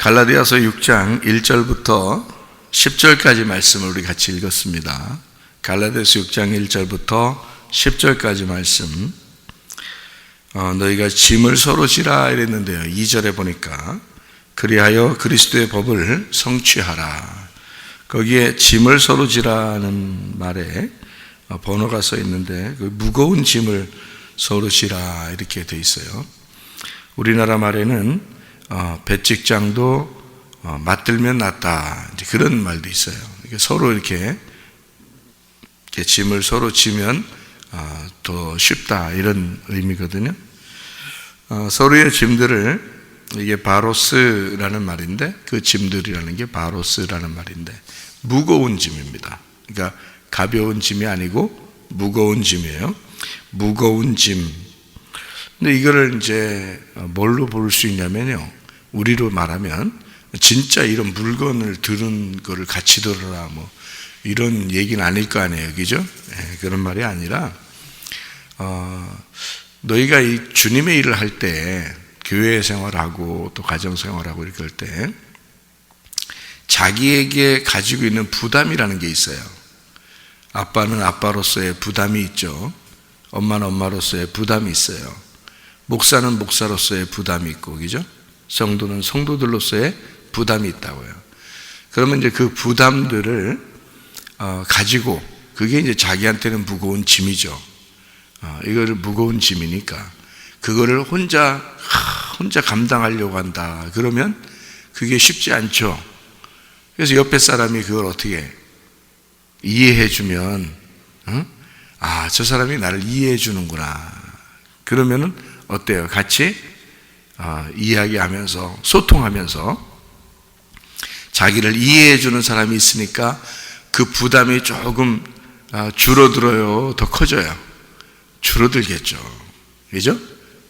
갈라디아서 6장 1절부터 10절까지 말씀을 우리 같이 읽었습니다. 갈라디아서 6장 1절부터 10절까지 말씀. 너희가 짐을 서로 지라 이랬는데요. 2절에 보니까 그리하여 그리스도의 법을 성취하라. 거기에 짐을 서로 지라는 말에 번호가 써 있는데 그 무거운 짐을 서로 지라 이렇게 돼 있어요. 우리나라 말에는 배직장도 맞들면 낫다 이제 그런 말도 있어요. 서로 이렇게 짐을 서로 지면 더 쉽다 이런 의미거든요. 서로의 짐들을 이게 바로스라는 말인데 그 짐들이라는 게 바로스라는 말인데 무거운 짐입니다. 그러니까 가벼운 짐이 아니고 무거운 짐이에요. 무거운 짐. 근데 이거를 이제 뭘로 볼 수 있냐면요. 우리로 말하면 진짜 이런 물건을 들은 거를 같이 들어라 뭐 이런 얘기는 아닐 거 아니에요. 그죠? 그런 말이 아니라 너희가 이 주님의 일을 할 때 교회 생활하고 또 가정 생활하고 이렇게 할 때 자기에게 가지고 있는 부담이라는 게 있어요. 아빠는 아빠로서의 부담이 있죠. 엄마는 엄마로서의 부담이 있어요. 목사는 목사로서의 부담이 있고, 그죠? 성도는 성도들로서의 부담이 있다고요. 그러면 이제 그 부담들을 가지고 그게 이제 자기한테는 무거운 짐이죠. 이거를 무거운 짐이니까 그거를 혼자 감당하려고 한다. 그러면 그게 쉽지 않죠. 그래서 옆에 사람이 그걸 어떻게 이해해 주면 저 사람이 나를 이해해 주는구나. 그러면은 어때요? 같이 이야기하면서 소통하면서 자기를 이해해 주는 사람이 있으니까 그 부담이 조금 줄어들어요? 더 커져요? 줄어들겠죠. 그죠?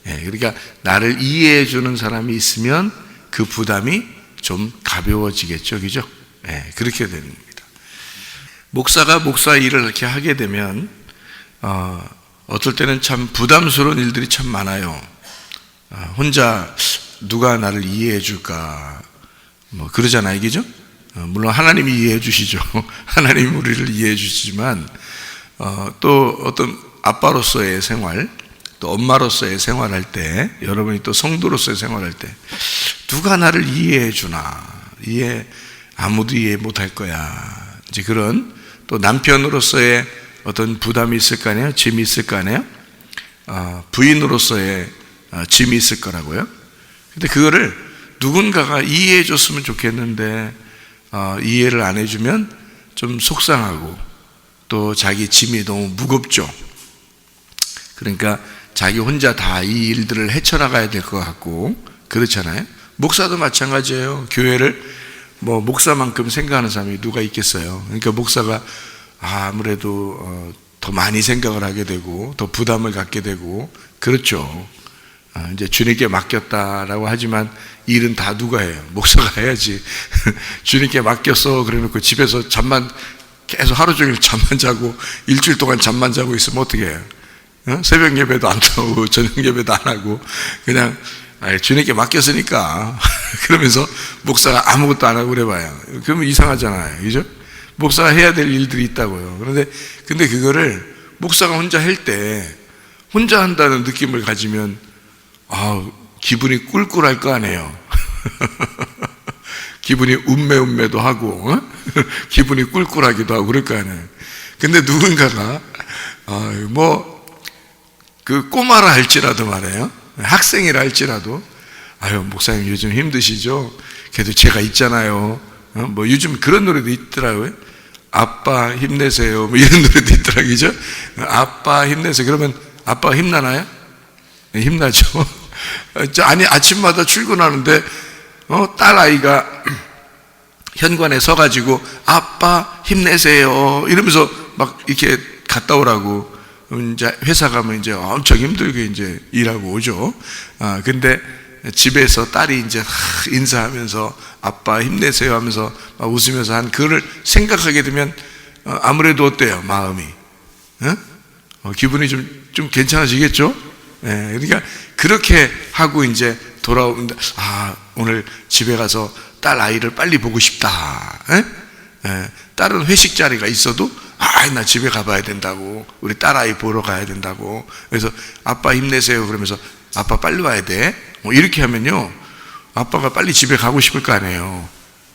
그러니까 나를 이해해 주는 사람이 있으면 그 부담이 좀 가벼워지겠죠. 그죠? 그렇게 되는 겁니다. 목사가 목사 일을 이렇게 하게 되면 어떨 때는 참 부담스러운 일들이 참 많아요. 혼자 누가 나를 이해해 줄까 뭐 그러잖아요. 그죠? 물론 하나님이 이해해 주시죠. 하나님이 우리를 이해해 주시지만 또 어떤 아빠로서의 생활 또 엄마로서의 생활할 때 여러분이 또 성도로서의 생활할 때 누가 나를 이해해 주나 아무도 이해 못할 거야 이제 그런 또 남편으로서의 어떤 부담이 있을 거 아니에요? 짐이 있을 거 아니에요? 부인으로서의 짐이 있을 거라고요. 근데 그거를 누군가가 이해해 줬으면 좋겠는데 이해를 안 해주면 좀 속상하고 또 자기 짐이 너무 무겁죠. 그러니까 자기 혼자 다 이 일들을 헤쳐나가야 될 것 같고 그렇잖아요. 목사도 마찬가지예요. 교회를 뭐 목사만큼 생각하는 사람이 누가 있겠어요. 그러니까 목사가 아무래도 더 많이 생각을 하게 되고 더 부담을 갖게 되고 그렇죠. 이제 주님께 맡겼다라고 하지만 일은 다 누가 해요? 목사가 해야지. 주님께 맡겼어 그래놓고 집에서 계속 하루 종일 잠만 자고 일주일 동안 잠만 자고 있으면 어떻게 해요? 새벽 예배도 안 나오고 저녁 예배도 안 하고 그냥 주님께 맡겼으니까 그러면서 목사가 아무것도 안 하고 그래봐요. 그러면 이상하잖아요. 그죠? 목사가 해야 될 일들이 있다고요. 근데 그거를 목사가 혼자 할 때 혼자 한다는 느낌을 가지면 기분이 꿀꿀할 거 아니에요. 기분이 운매도 하고 기분이 꿀꿀하기도 하고 그럴 거 아니에요. 근데 누군가가 그 꼬마라 할지라도 말이에요. 학생이라 할지라도 목사님 요즘 힘드시죠? 그래도 제가 있잖아요. 뭐 요즘 그런 노래도 있더라고요. 아빠 힘내세요. 뭐 이런 노래도 있더라고요. 그죠? 아빠 힘내세요. 그러면 아빠가 힘나나요? 힘나죠. 아니 아침마다 출근하는데 딸 아이가 현관에 서가지고 아빠 힘내세요 이러면서 막 이렇게 갔다 오라고 이제 회사 가면 이제 엄청 힘들게 이제 일하고 오죠. 근데 집에서 딸이 이제 인사하면서 아빠 힘내세요 하면서 막 웃으면서 한 그거를 생각하게 되면 아무래도 어때요? 마음이 기분이 좀 괜찮아지겠죠? 그러니까 그렇게 하고 이제 돌아오는데, 오늘 집에 가서 딸 아이를 빨리 보고 싶다. 딸은 회식 자리가 있어도 나 집에 가봐야 된다고, 우리 딸 아이 보러 가야 된다고. 그래서 아빠 힘내세요 그러면서 아빠 빨리 와야 돼. 이렇게 하면요, 아빠가 빨리 집에 가고 싶을 거 아니에요.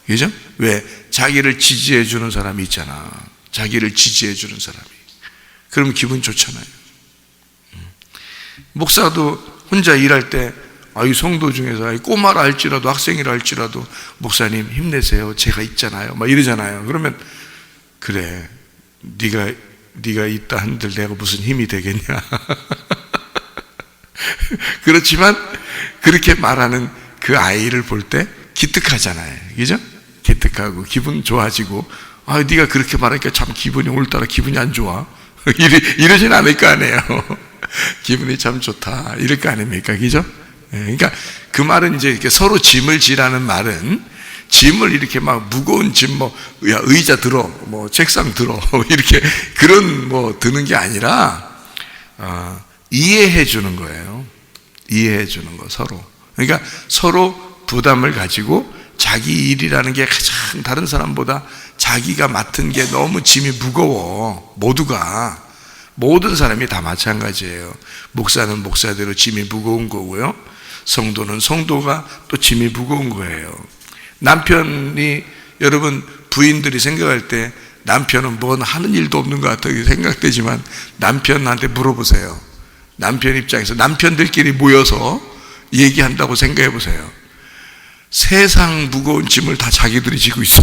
그죠? 왜? 자기를 지지해 주는 사람이 있잖아. 자기를 지지해 주는 사람이. 그럼 기분 좋잖아요. 목사도 혼자 일할 때, 이 성도 중에서 꼬마라 할지라도 학생이라 할지라도 목사님 힘내세요, 제가 있잖아요, 막 이러잖아요. 그러면 그래, 네가 있다 한들 내가 무슨 힘이 되겠냐. 그렇지만 그렇게 말하는 그 아이를 볼 때 기특하잖아요. 그죠? 기특하고 기분 좋아지고, 네가 그렇게 말하니까 참 기분이, 오늘따라 기분이 안 좋아. 이러진 않을 거 아니에요. 기분이 참 좋다, 이럴 거 아닙니까? 그죠? 그러니까 그 말은 이제 이렇게 서로 짐을 지라는 말은, 짐을 이렇게 막 무거운 짐, 야, 의자 들어, 책상 들어, 이렇게 그런 드는 게 아니라, 이해해 주는 거예요. 이해해 주는 거, 서로. 그러니까 서로 부담을 가지고 자기 일이라는 게 가장 다른 사람보다 자기가 맡은 게 너무 짐이 무거워. 모든 사람이 다 마찬가지예요. 목사는 목사대로 짐이 무거운 거고요, 성도는 성도가 또 짐이 무거운 거예요. 남편이, 여러분 부인들이 생각할 때 남편은 뭔 하는 일도 없는 것 같다고 생각되지만, 남편한테 물어보세요. 남편 입장에서 남편들끼리 모여서 얘기한다고 생각해 보세요. 세상 무거운 짐을 다 자기들이 지고 있어.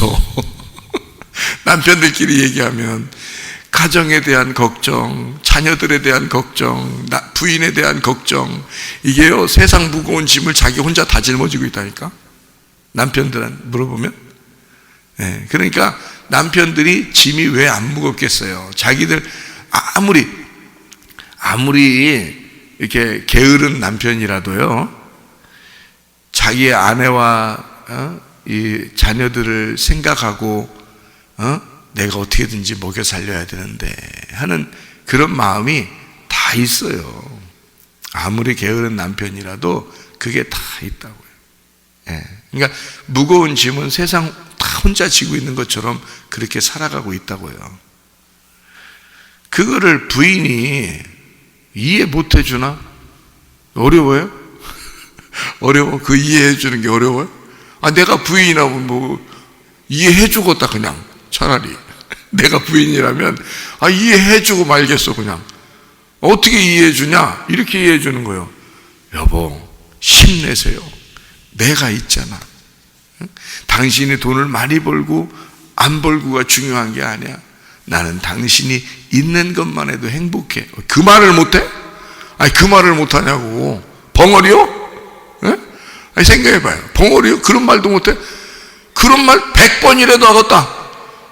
남편들끼리 얘기하면 가정에 대한 걱정, 자녀들에 대한 걱정, 부인에 대한 걱정, 이게요, 세상 무거운 짐을 자기 혼자 다 짊어지고 있다니까. 남편들한테 물어보면. 그러니까 남편들이 짐이 왜 안 무겁겠어요? 자기들 아무리 이렇게 게으른 남편이라도요, 자기의 아내와 이 자녀들을 생각하고 내가 어떻게든지 먹여 살려야 되는데 하는 그런 마음이 다 있어요. 아무리 게으른 남편이라도 그게 다 있다고요. 그러니까 무거운 짐은 세상 다 혼자 지고 있는 것처럼 그렇게 살아가고 있다고요. 그거를 부인이 이해 못 해주나? 어려워요? 어려워? 그 이해해 주는 게 어려워요? 내가 부인하고 이해해 주겠다, 그냥. 차라리 내가 부인이라면 이해해 주고 말겠어. 그냥 어떻게 이해해 주냐? 이렇게 이해해 주는 거예요. 여보, 힘내세요, 내가 있잖아. 당신이 돈을 많이 벌고 안 벌고가 중요한 게 아니야. 나는 당신이 있는 것만 해도 행복해. 그 말을 못해? 그 말을 못하냐고. 벙어리요? 생각해봐요. 벙어리요? 그런 말도 못해? 그런 말 100번이라도 하겠다.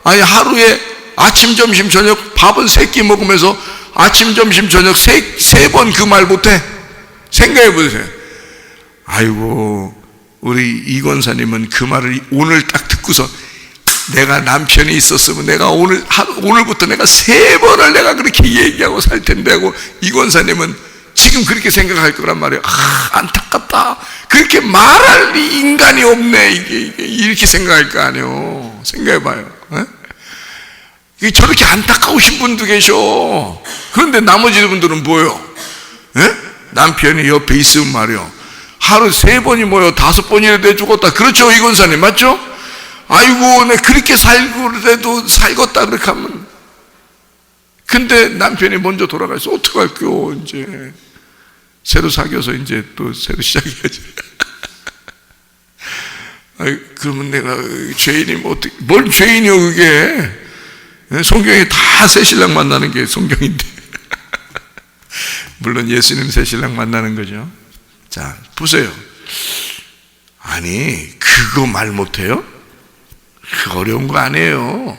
하루에 아침, 점심, 저녁 밥은 3끼 먹으면서 아침, 점심, 저녁 세 번 그 말 못해? 생각해보세요. 아이고, 우리 이 권사님은 그 말을 오늘 딱 듣고서, 내가 남편이 있었으면 내가 오늘부터 내가 3번을 내가 그렇게 얘기하고 살 텐데 하고, 이 권사님은 지금 그렇게 생각할 거란 말이에요. 안타깝다, 그렇게 말할 인간이 없네, 이렇게 생각할 거 아니에요. 생각해봐요. 저렇게 안타까우신 분도 계셔. 그런데 나머지 분들은 뭐예요? 남편이 옆에 있으면 말이요, 하루 3번이 뭐예요? 5번이라도 해주겠다. 그렇죠, 이 권사님, 맞죠? 아이고, 내 그렇게 살고라도 살겠다, 그렇게 하면. 근데 남편이 먼저 돌아가서 어떡할게요, 이제. 새로 사귀어서 이제 또 새로 시작해야지. 그러면 내가 죄인이면 어떻게, 뭘 죄인이요, 그게. 성경에 다 새신랑 만나는 게 성경인데. 물론 예수님 새신랑 만나는 거죠. 자, 보세요. 그거 말 못해요? 그 어려운 거 아니에요.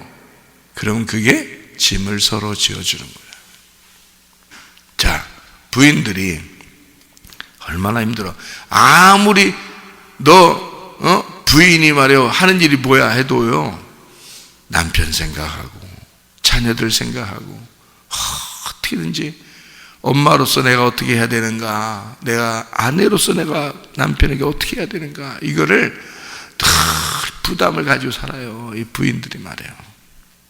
그럼 그게 짐을 서로 지어주는 거예요. 자, 부인들이 얼마나 힘들어. 아무리 부인이 말이요, 하는 일이 뭐야 해도요, 남편 생각하고 자녀들 생각하고 어떻게든지 엄마로서 내가 어떻게 해야 되는가, 내가 아내로서 내가 남편에게 어떻게 해야 되는가, 이거를 늘 부담을 가지고 살아요. 이 부인들이 말이에요.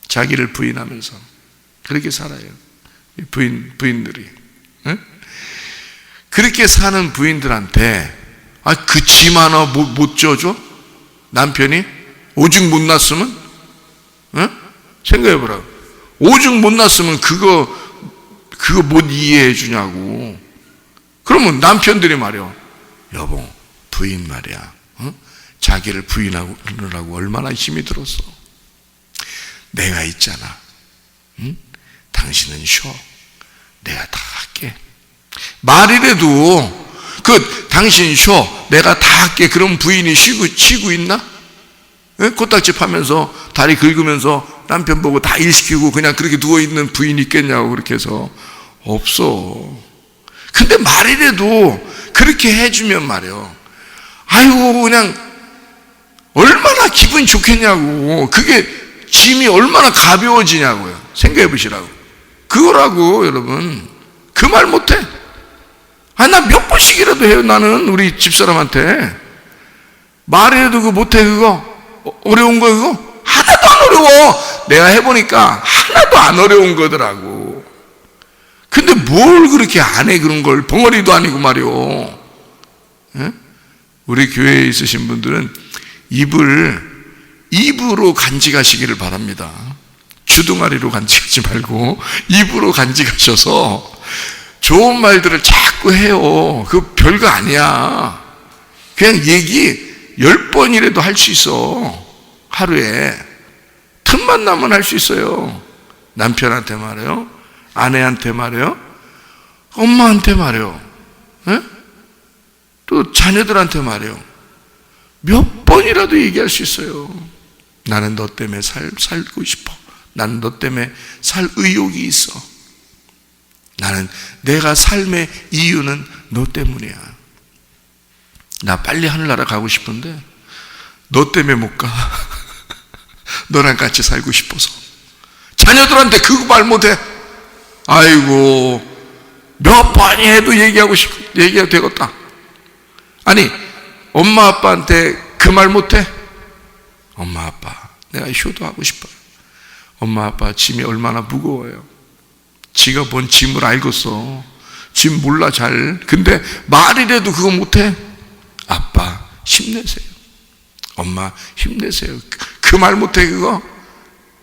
자기를 부인하면서 그렇게 살아요. 이 부인들이. 응? 그렇게 사는 부인들한테 그 짐 하나 못 져줘? 남편이 오죽 못 났으면? 응? 생각해 보라고. 오죽 못 났으면 그거 못 이해해 주냐고. 그러면 남편들이 말이야, 여보, 부인 말이야, 응? 자기를 부인하느라고 얼마나 힘이 들었어. 내가 있잖아. 응? 당신은 쉬어. 내가 다 할게. 말이라도 당신 쉬어, 내가 다 할게. 그럼 부인이 쉬고 있나? 응? 코딱지 파면서 다리 긁으면서 남편 보고 다 일시키고 그냥 그렇게 누워있는 부인이 있겠냐고. 그렇게 해서 없어. 근데 말이라도 그렇게 해주면 말이요, 아이고 그냥 얼마나 기분이 좋겠냐고. 그게 짐이 얼마나 가벼워지냐고요. 생각해 보시라고. 그거라고. 여러분, 그 말 못해? 나 몇 번씩이라도 해요. 나는 우리 집사람한테 말이라도 그거 못해. 그거 어려운 거 그거 하나도 안 어려워. 내가 해보니까 하나도 안 어려운 거더라고. 근데 뭘 그렇게 안 해, 그런 걸. 벙어리도 아니고 말이요. 예? 우리 교회에 있으신 분들은 입으로 간직하시기를 바랍니다. 주둥아리로 간직하지 말고 입으로 간직하셔서 좋은 말들을 자꾸 해요. 그거 별거 아니야. 그냥 얘기 10번이라도 할 수 있어. 하루에 틈만 나면 할 수 있어요. 남편한테 말해요, 아내한테 말해요, 엄마한테 말해요, 예? 또 자녀들한테 말해요. 몇 번이라도 얘기할 수 있어요. 나는 너 때문에 살고 싶어. 나는 너 때문에 살 의욕이 있어. 나는 내가 삶의 이유는 너 때문이야. 나 빨리 하늘나라 가고 싶은데 너 때문에 못 가. 너랑 같이 살고 싶어서. 자녀들한테 그거 말 못해. 아이고, 몇 번이 해도 얘기해도 되겠다. 아니, 엄마 아빠한테 그 말 못해? 엄마 아빠, 내가 효도하고 싶어요. 엄마 아빠 짐이 얼마나 무거워요. 지가 뭔 짐을 알겠어. 짐 몰라 잘. 근데 말이라도 그거 못해? 아빠 힘내세요. 엄마 힘내세요. 그 말 못해 그거?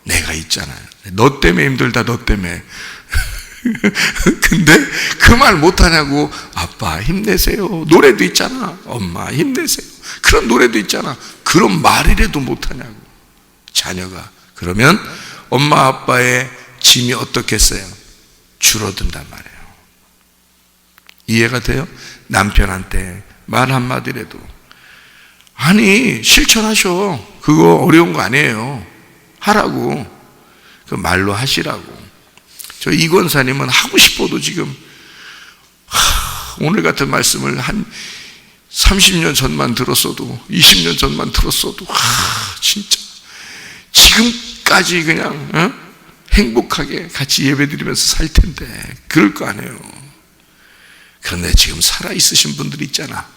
내가 있잖아요. 너 때문에 힘들다. 너 때문에. 근데 그 말 못하냐고. 아빠 힘내세요. 노래도 있잖아. 엄마 힘내세요. 그런 노래도 있잖아. 그런 말이라도 못하냐고. 자녀가. 그러면 엄마 아빠의 짐이 어떻겠어요? 줄어든단 말이에요. 이해가 돼요? 남편한테 말 한마디라도. 아니, 실천하셔. 그거 어려운 거 아니에요. 하라고. 그 말로 하시라고. 저 이권사님은 하고 싶어도 지금 오늘 같은 말씀을 한 30년 전만 들었어도, 20년 전만 들었어도 진짜 지금까지 그냥 행복하게 같이 예배드리면서 살 텐데 그럴 거 아니에요. 그런데 지금 살아있으신 분들이 있잖아.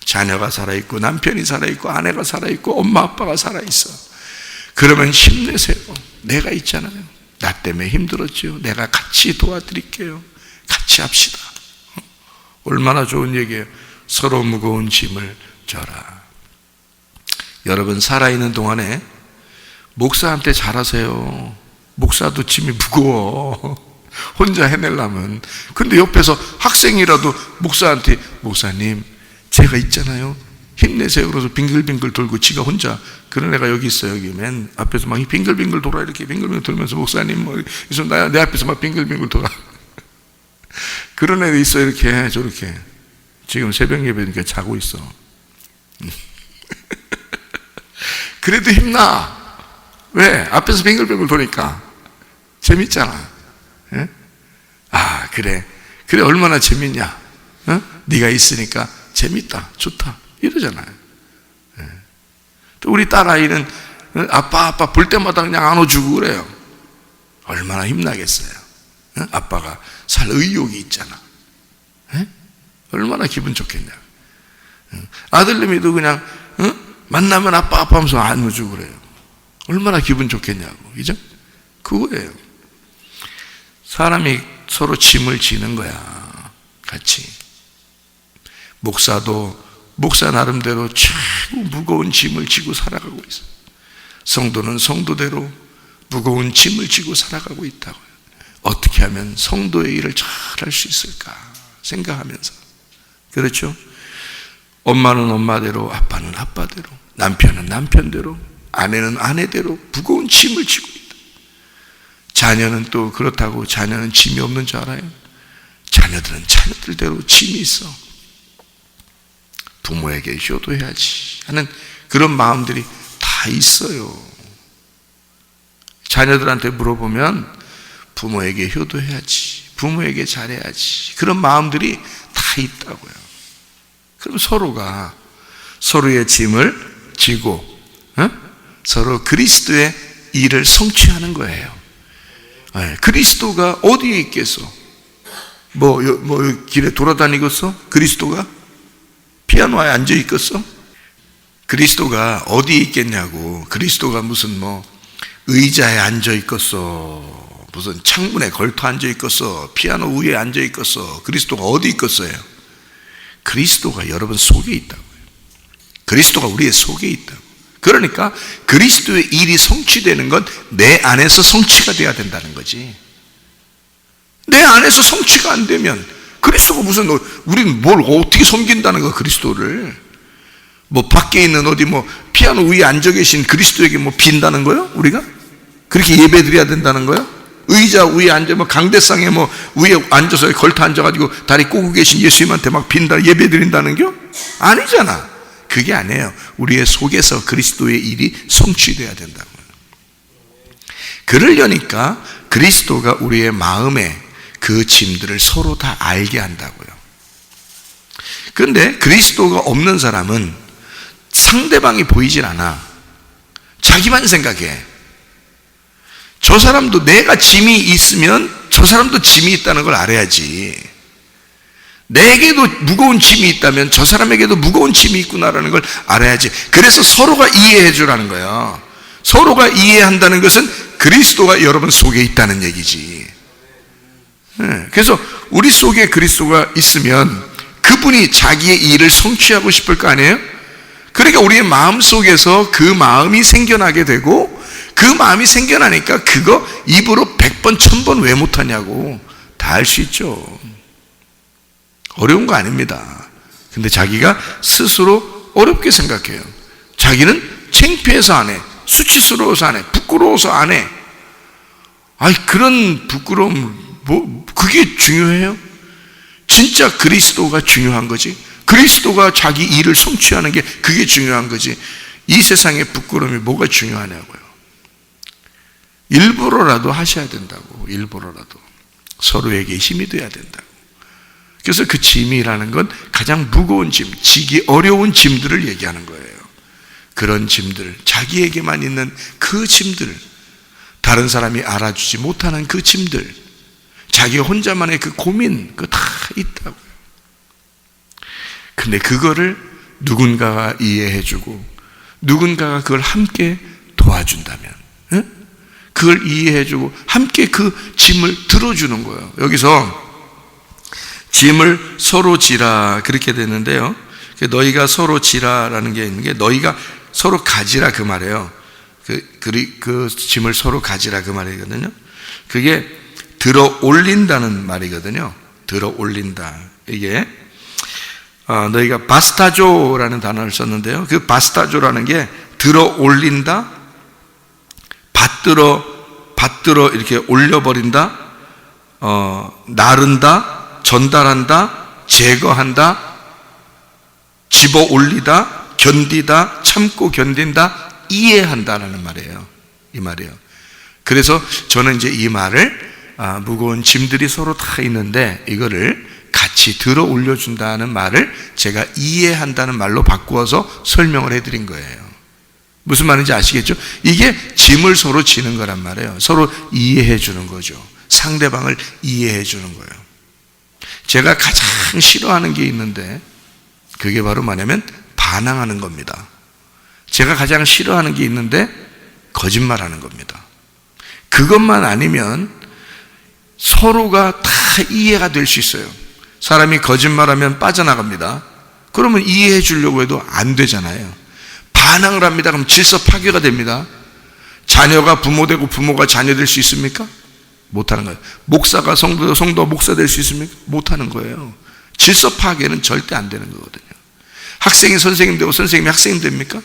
자녀가 살아있고 남편이 살아있고 아내가 살아있고 엄마 아빠가 살아있어. 그러면 힘내세요. 내가 있잖아요. 나 때문에 힘들었죠. 내가 같이 도와드릴게요. 같이 합시다. 얼마나 좋은 얘기예요. 서로 무거운 짐을 져라. 여러분, 살아있는 동안에 목사한테 잘하세요. 목사도 짐이 무거워. 혼자 해내려면. 근데 옆에서 학생이라도 목사한테, 목사님 제가 있잖아요. 힘내세요. 그래서 빙글빙글 돌고 지가 혼자, 그런 애가 여기 있어요. 여기 맨 앞에서 막 빙글빙글 돌아. 이렇게 빙글빙글 돌면서 목사님 뭐 그래서 내 앞에서 막 빙글빙글 돌아. 그런 애도 있어. 이렇게 저렇게. 지금 새벽 예배니까 자고 있어. 그래도 힘나. 왜? 앞에서 빙글빙글 도니까 재밌잖아. 예? 아, 그래 얼마나 재밌냐. 네가 있으니까 재밌다, 좋다 이러잖아요. 예. 또 우리 딸아이는 아빠 볼 때마다 그냥 안아주고 그래요. 얼마나 힘나겠어요. 아빠가 살 의욕이 있잖아. 얼마나 기분 좋겠냐. 아들내미도 그냥 만나면 아빠 하면서 안아주고 그래요. 얼마나 기분 좋겠냐고. 그죠? 그거예요. 사람이 서로 짐을 지는 거야. 같이. 목사도 목사 나름대로 최고 무거운 짐을 지고 살아가고 있어요. 성도는 성도대로 무거운 짐을 지고 살아가고 있다고요. 어떻게 하면 성도의 일을 잘 할 수 있을까 생각하면서. 그렇죠? 엄마는 엄마대로, 아빠는 아빠대로, 남편은 남편대로, 아내는 아내대로 무거운 짐을 지고 있다. 자녀는 또 그렇다고 자녀는 짐이 없는 줄 알아요? 자녀들은 자녀들대로 짐이 있어. 부모에게 효도해야지 하는 그런 마음들이 다 있어요. 자녀들한테 물어보면 부모에게 효도해야지, 부모에게 잘해야지, 그런 마음들이 다 있다고요. 그럼 서로가 서로의 짐을 지고 서로 그리스도의 일을 성취하는 거예요. 그리스도가 어디에 있겠어? 뭐 길에 돌아다니겠어? 그리스도가? 피아노에 앉아 있겠어? 그리스도가 어디에 있겠냐고. 그리스도가 무슨 의자에 앉아 있겠어? 무슨 창문에 걸터 앉아 있겠어? 피아노 위에 앉아 있겠어? 그리스도가 어디 있겠어요? 그리스도가 여러분 속에 있다고요. 그리스도가 우리의 속에 있다고. 그러니까 그리스도의 일이 성취되는 건 내 안에서 성취가 돼야 된다는 거지. 내 안에서 성취가 안 되면 그리스도가 무슨, 우리는 뭘 어떻게 섬긴다는 거야, 그리스도를. 밖에 있는 피아노 위에 앉아 계신 그리스도에게 빈다는 거예요? 우리가? 그렇게 예배 드려야 된다는 거예요? 의자 위에 앉아, 강대상에 위에 앉아서 걸터 앉아가지고 다리 꼬고 계신 예수님한테 빈다, 예배 드린다는 겨? 아니잖아. 그게 아니에요. 우리의 속에서 그리스도의 일이 성취돼야 된다고요. 그러려니까 그리스도가 우리의 마음에 그 짐들을 서로 다 알게 한다고요. 그런데 그리스도가 없는 사람은 상대방이 보이질 않아. 자기만 생각해. 저 사람도 내가 짐이 있으면 저 사람도 짐이 있다는 걸 알아야지. 내게도 무거운 짐이 있다면 저 사람에게도 무거운 짐이 있구나라는 걸 알아야지. 그래서 서로가 이해해 주라는 거예요. 서로가 이해한다는 것은 그리스도가 여러분 속에 있다는 얘기지. 그래서 우리 속에 그리스도가 있으면 그분이 자기의 일을 성취하고 싶을 거 아니에요? 그러니까 우리의 마음 속에서 그 마음이 생겨나게 되고, 그 마음이 생겨나니까 그거 입으로 100번 1000번 왜 못하냐고 다 할 수 있죠. 어려운 거 아닙니다. 근데 자기가 스스로 어렵게 생각해요. 자기는 창피해서 안 해, 수치스러워서 안 해, 부끄러워서 안 해. 그런 부끄러움, 그게 중요해요? 진짜 그리스도가 중요한 거지. 그리스도가 자기 일을 성취하는 게 그게 중요한 거지. 이 세상의 부끄러움이 뭐가 중요하냐고요. 일부러라도 하셔야 된다고. 일부러라도 서로에게 힘이 돼야 된다고. 그래서 그 짐이라는 건 가장 무거운 짐, 지기 어려운 짐들을 얘기하는 거예요. 그런 짐들, 자기에게만 있는 그 짐들, 다른 사람이 알아주지 못하는 그 짐들, 자기 혼자만의 그 고민, 그거 다 있다고요. 근데 그거를 누군가가 이해해주고 누군가가 그걸 함께 도와준다면, 그걸 이해해주고 함께 그 짐을 들어주는 거예요. 여기서 짐을 서로 지라 그렇게 되는데요. 너희가 서로 지라라는 게 있는 게, 너희가 서로 가지라 그 말이에요. 그 짐을 서로 가지라 그 말이거든요. 그게 들어 올린다는 말이거든요. 들어 올린다. 이게 너희가 바스타조라는 단어를 썼는데요. 그 바스타조라는 게 들어 올린다, 받들어 이렇게 올려버린다, 나른다, 전달한다, 제거한다, 집어 올리다, 견디다, 참고 견딘다, 이해한다라는 말이에요. 이 말이에요. 그래서 저는 이제 이 말을 무거운 짐들이 서로 다 있는데 이거를 같이 들어 올려준다는 말을 제가 이해한다는 말로 바꾸어서 설명을 해드린 거예요. 무슨 말인지 아시겠죠? 이게 짐을 서로 지는 거란 말이에요. 서로 이해해 주는 거죠. 상대방을 이해해 주는 거예요. 제가 가장 싫어하는 게 있는데 그게 바로 뭐냐면 반항하는 겁니다. 제가 가장 싫어하는 게 있는데 거짓말하는 겁니다. 그것만 아니면 서로가 다 이해가 될 수 있어요. 사람이 거짓말하면 빠져나갑니다. 그러면 이해해 주려고 해도 안 되잖아요. 반항을 합니다. 그럼 질서 파괴가 됩니다. 자녀가 부모 되고 부모가 자녀 될 수 있습니까? 못하는 거예요. 목사가 성도가 목사 될 수 있습니까? 못하는 거예요. 질서 파괴는 절대 안 되는 거거든요. 학생이 선생님 되고 선생님이 학생님 됩니까?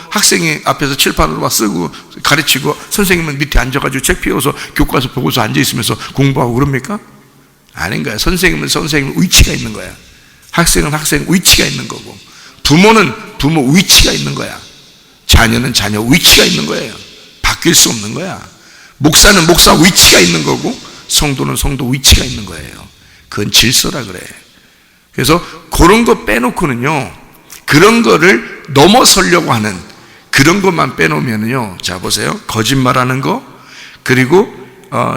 학생이 앞에서 칠판으로 쓰고 가르치고 선생님은 밑에 앉아가지고 책 펴서 교과서 보고서 앉아있으면서 공부하고 그럽니까? 아닌 거야. 선생님은 선생님 위치가 있는 거야. 학생은 학생 위치가 있는 거고, 부모는 부모 위치가 있는 거야. 자녀는 자녀 위치가 있는 거예요. 바뀔 수 없는 거야. 목사는 목사 위치가 있는 거고, 성도는 성도 위치가 있는 거예요. 그건 질서라 그래. 그래서 그런 거 빼놓고는요, 그런 거를 넘어서려고 하는 그런 것만 빼놓으면요, 자 보세요. 거짓말하는 거, 그리고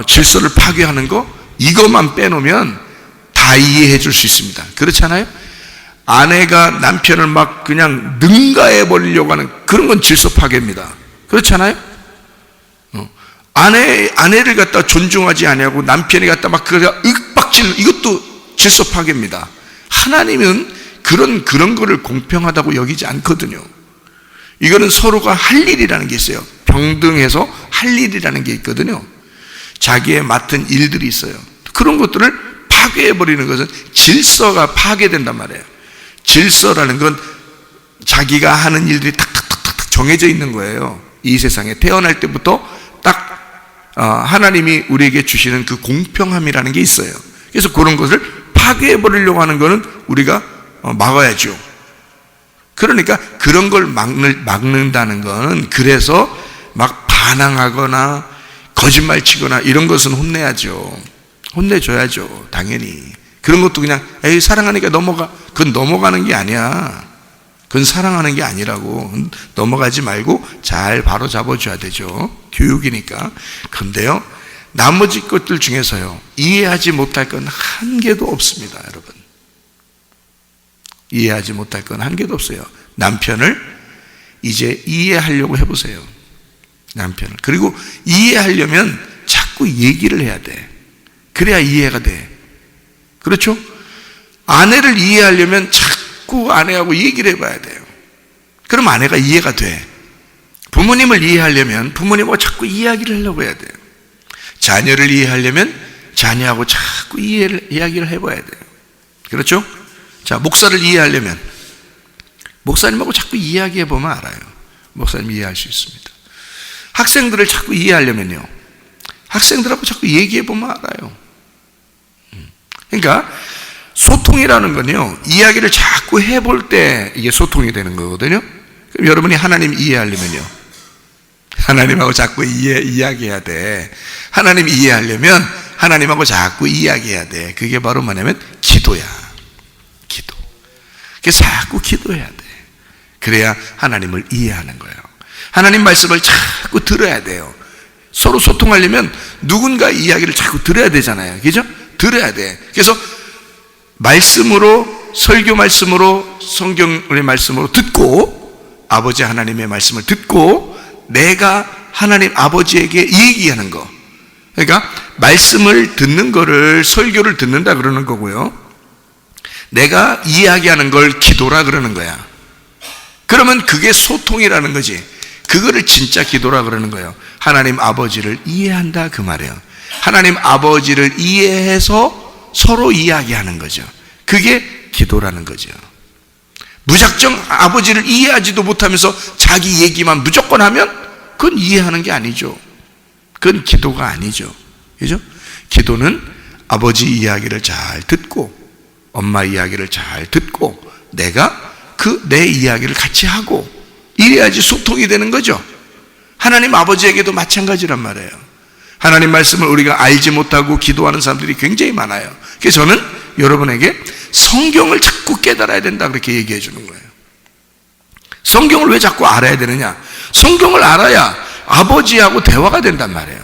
질서를 파괴하는 거, 이것만 빼놓으면 다 이해해 줄 수 있습니다. 그렇잖아요? 아내가 남편을 막 그냥 능가해 버리려고 하는 그런 건 질서 파괴입니다. 그렇잖아요? 아내를 갖다 존중하지 아니하고 남편이 갖다 막 윽박지는, 이것도 질서 파괴입니다. 하나님은 그런 거를 공평하다고 여기지 않거든요. 이거는 서로가 할 일이라는 게 있어요. 평등해서 할 일이라는 게 있거든요. 자기의 맡은 일들이 있어요. 그런 것들을 파괴해버리는 것은 질서가 파괴된단 말이에요. 질서라는 건 자기가 하는 일들이 탁탁탁탁 정해져 있는 거예요. 이 세상에 태어날 때부터 딱 하나님이 우리에게 주시는 그 공평함이라는 게 있어요. 그래서 그런 것을 파괴해버리려고 하는 것은 우리가 막아야죠. 그러니까 그런 걸 막는다는 거는, 그래서 막 반항하거나 거짓말 치거나 이런 것은 혼내줘야죠. 당연히. 그런 것도 그냥 에이 사랑하니까 넘어가, 그건 넘어가는 게 아니야. 그건 사랑하는 게 아니라고. 넘어가지 말고 잘 바로 잡아줘야 되죠. 교육이니까. 그런데요, 나머지 것들 중에서요, 이해하지 못할 건 한 개도 없습니다. 여러분, 이해하지 못할 건 한 개도 없어요. 남편을 이제 이해하려고 해보세요. 남편을. 그리고 이해하려면 자꾸 얘기를 해야 돼. 그래야 이해가 돼. 그렇죠? 아내를 이해하려면 자꾸 아내하고 얘기를 해봐야 돼요. 그럼 아내가 이해가 돼. 부모님을 이해하려면 부모님하고 자꾸 이야기를 하려고 해야 돼요. 자녀를 이해하려면 자녀하고 자꾸 이야기를 해봐야 돼요. 그렇죠? 자, 목사를 이해하려면 목사님하고 자꾸 이야기해보면 알아요. 목사님 이해할 수 있습니다. 학생들을 자꾸 이해하려면요, 학생들하고 자꾸 얘기해보면 알아요. 그러니까 소통이라는 건요, 이야기를 자꾸 해볼 때 이게 소통이 되는 거거든요. 그럼 여러분이 하나님 이해하려면요, 하나님하고 자꾸 이야기해야 돼. 하나님 이해하려면 하나님하고 자꾸 이야기해야 돼. 그게 바로 뭐냐면 기도야. 기도. 그래서 자꾸 기도해야 돼. 그래야 하나님을 이해하는 거예요. 하나님 말씀을 자꾸 들어야 돼요. 서로 소통하려면 누군가 이야기를 자꾸 들어야 되잖아요. 그죠? 들어야 돼. 그래서 말씀으로, 설교 말씀으로, 성경의 말씀으로 듣고, 아버지 하나님의 말씀을 듣고, 내가 하나님 아버지에게 얘기하는 거. 그러니까 말씀을 듣는 거를 설교를 듣는다 그러는 거고요, 내가 이야기하는 걸 기도라 그러는 거야. 그러면 그게 소통이라는 거지. 그거를 진짜 기도라 그러는 거예요. 하나님 아버지를 이해한다 그 말이에요. 하나님 아버지를 이해해서 서로 이야기하는 거죠. 그게 기도라는 거죠. 무작정 아버지를 이해하지도 못하면서 자기 얘기만 무조건 하면 그건 이해하는 게 아니죠. 그건 기도가 아니죠. 그죠? 기도는 아버지 이야기를 잘 듣고, 엄마 이야기를 잘 듣고, 내가 내 이야기를 같이 하고, 이래야지 소통이 되는 거죠. 하나님 아버지에게도 마찬가지란 말이에요. 하나님 말씀을 우리가 알지 못하고 기도하는 사람들이 굉장히 많아요. 그래서 저는 여러분에게 성경을 자꾸 깨달아야 된다 그렇게 얘기해 주는 거예요. 성경을 왜 자꾸 알아야 되느냐? 성경을 알아야 아버지하고 대화가 된단 말이에요.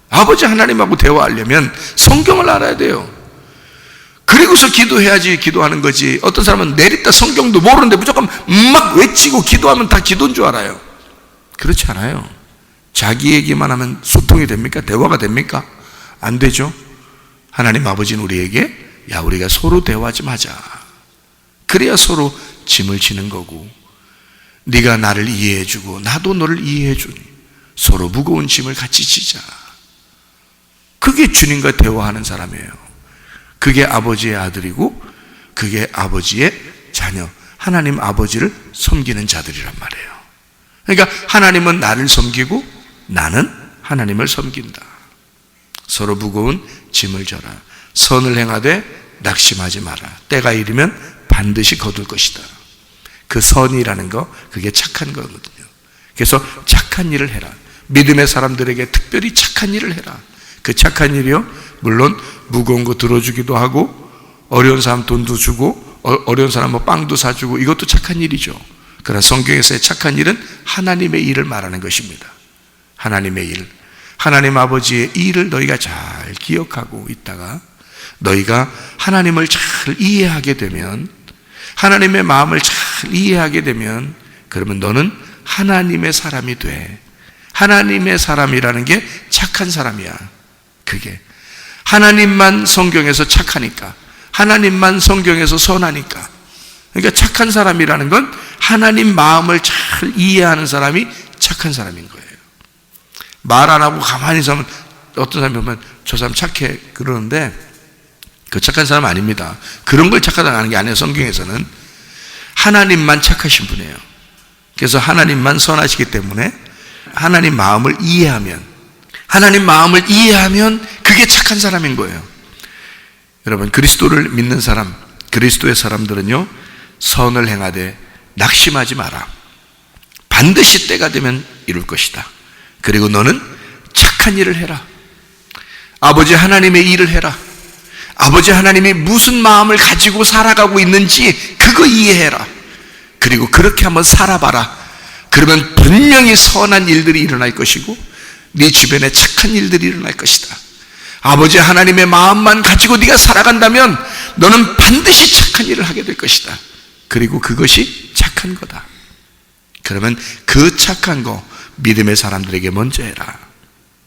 아버지 하나님하고 대화하려면 성경을 알아야 돼요. 그리고서 기도해야지 기도하는 거지. 어떤 사람은 내리다 성경도 모르는데 무조건 막 외치고 기도하면 다 기도인 줄 알아요. 그렇지 않아요. 자기 얘기만 하면 소통이 됩니까? 대화가 됩니까? 안 되죠. 하나님 아버지는 우리에게 야, 우리가 서로 대화 좀 하자. 그래야 서로 짐을 지는 거고, 네가 나를 이해해 주고 나도 너를 이해해 주니 서로 무거운 짐을 같이 지자. 그게 주님과 대화하는 사람이에요. 그게 아버지의 아들이고 그게 아버지의 자녀, 하나님 아버지를 섬기는 자들이란 말이에요. 그러니까 하나님은 나를 섬기고 나는 하나님을 섬긴다. 서로 무거운 짐을 져라. 선을 행하되 낙심하지 마라. 때가 이르면 반드시 거둘 것이다. 그 선이라는 거, 그게 착한 거거든요. 그래서 착한 일을 해라. 믿음의 사람들에게 특별히 착한 일을 해라. 그 착한 일이요, 물론 무거운 거 들어주기도 하고, 어려운 사람 돈도 주고, 어려운 사람 뭐 빵도 사주고, 이것도 착한 일이죠. 그러나 성경에서의 착한 일은 하나님의 일을 말하는 것입니다. 하나님의 일, 하나님 아버지의 일을 너희가 잘 기억하고 있다가 너희가 하나님을 잘 이해하게 되면, 하나님의 마음을 잘 이해하게 되면, 그러면 너는 하나님의 사람이 돼. 하나님의 사람이라는 게 착한 사람이야. 그게 하나님만 성경에서 착하니까, 하나님만 성경에서 선하니까. 그러니까 착한 사람이라는 건 하나님 마음을 잘 이해하는 사람이 착한 사람인 거예요. 말 안 하고 가만히 있으면 어떤 사람이 보면 저 사람 착해 그러는데 그 착한 사람 아닙니다. 그런 걸 착하다는 게 아니에요. 성경에서는 하나님만 착하신 분이에요. 그래서 하나님만 선하시기 때문에 하나님 마음을 이해하면, 하나님 마음을 이해하면 그게 착한 사람인 거예요. 여러분, 그리스도를 믿는 사람, 그리스도의 사람들은요, 선을 행하되 낙심하지 마라. 반드시 때가 되면 이룰 것이다. 그리고 너는 착한 일을 해라. 아버지 하나님의 일을 해라. 아버지 하나님이 무슨 마음을 가지고 살아가고 있는지 그거 이해해라. 그리고 그렇게 한번 살아봐라. 그러면 분명히 선한 일들이 일어날 것이고 네 주변에 착한 일들이 일어날 것이다. 아버지 하나님의 마음만 가지고 네가 살아간다면 너는 반드시 착한 일을 하게 될 것이다. 그리고 그것이 착한 거다. 그러면 그 착한 거 믿음의 사람들에게 먼저 해라.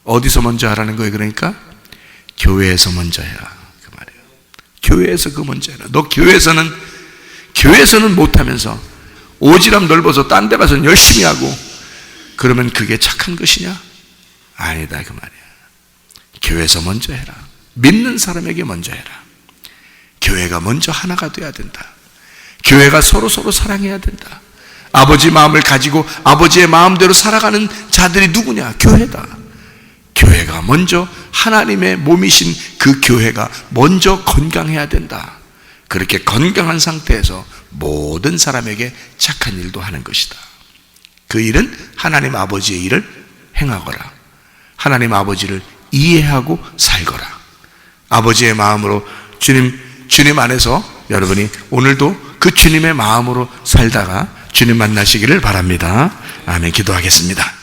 어디서 먼저 하라는 거예요? 그러니까 교회에서 먼저 해라 그 말이에요. 교회에서 그거 먼저 해라. 너 교회에서는 못하면서 오지랖 넓어서 딴 데 가서는 열심히 하고 그러면 그게 착한 것이냐? 아니다 그 말이야. 교회에서 먼저 해라. 믿는 사람에게 먼저 해라. 교회가 먼저 하나가 돼야 된다. 교회가 서로 사랑해야 된다. 아버지 마음을 가지고 아버지의 마음대로 살아가는 자들이 누구냐? 교회다. 교회가 먼저, 하나님의 몸이신 그 교회가 먼저 건강해야 된다. 그렇게 건강한 상태에서 모든 사람에게 착한 일도 하는 것이다. 그 일은 하나님 아버지의 일을 행하거라. 하나님 아버지를 이해하고 살거라. 아버지의 마음으로 주님 안에서 여러분이 오늘도 그 주님의 마음으로 살다가 주님 만나시기를 바랍니다. 아멘. 기도하겠습니다.